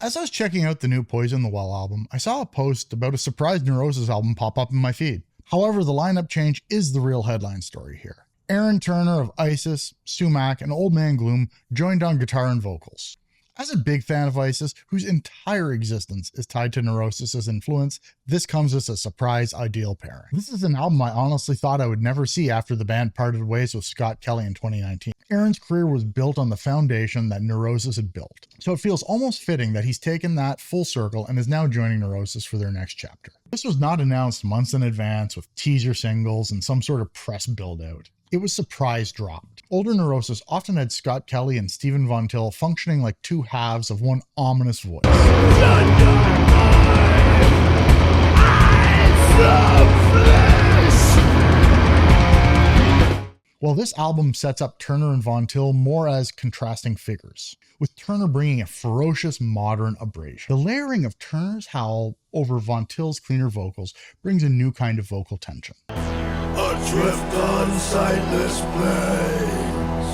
As I was checking out the new Poison the Well album, I saw a post about a surprise Neurosis album pop up in my feed. However, the lineup change is the real headline story here. Aaron Turner of Isis, Sumac, and Old Man Gloom joined on guitar and vocals. As a big fan of Isis, whose entire existence is tied to Neurosis' influence, this comes as a surprise ideal pairing. This is an album I honestly thought I would never see after the band parted ways with Scott Kelly in 2019. Aaron's career was built on the foundation that Neurosis had built, so it feels almost fitting that he's taken that full circle and is now joining Neurosis for their next chapter. This was not announced months in advance with teaser singles and some sort of press build-out. It was surprise dropped. Older Neurosis often had Scott Kelly and Stephen Von Till functioning like two halves of one ominous voice. Well, this album sets up Turner and Von Till more as contrasting figures, with Turner bringing a ferocious modern abrasion. The layering of Turner's howl over Von Till's cleaner vocals brings a new kind of vocal tension. Adrift on sightless plains,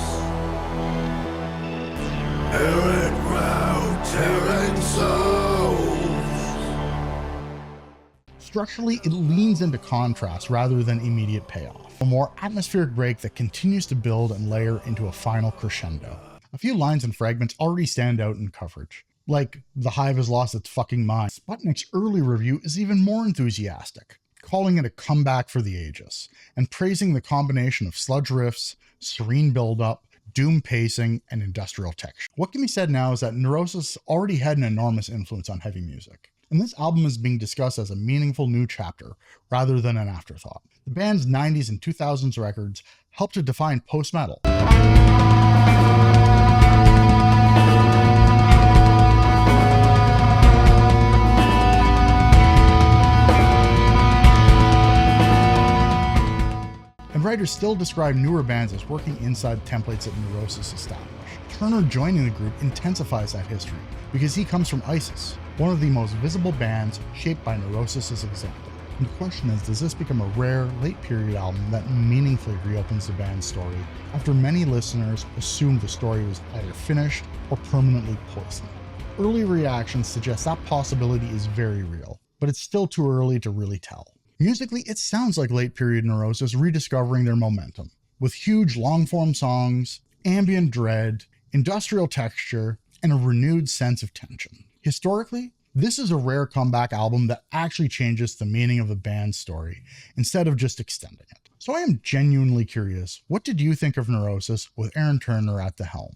arid ground, tearing souls. Structurally, it leans into contrast rather than immediate payoff. A more atmospheric break that continues to build and layer into a final crescendo. A few lines and fragments already stand out in coverage, like "The Hive has lost its fucking mind." Sputnik's early review is even more enthusiastic, calling it a comeback for the ages, and praising the combination of sludge riffs, serene build-up, doom pacing, and industrial texture. What can be said now is that Neurosis already had an enormous influence on heavy music, and this album is being discussed as a meaningful new chapter rather than an afterthought. The band's 90s and 2000s records helped to define post-metal. And writers still describe newer bands as working inside templates that Neurosis established. Turner joining the group intensifies that history because he comes from Isis, one of the most visible bands shaped by Neurosis' example. And the question is, does this become a rare, late period album that meaningfully reopens the band's story after many listeners assumed the story was either finished or permanently poisoned? Early reactions suggest that possibility is very real, but it's still too early to really tell. Musically, it sounds like late period Neurosis rediscovering their momentum, with huge long-form songs, ambient dread, industrial texture, and a renewed sense of tension. Historically, this is a rare comeback album that actually changes the meaning of the band's story, instead of just extending it. So I am genuinely curious, what did you think of Neurosis with Aaron Turner at the helm?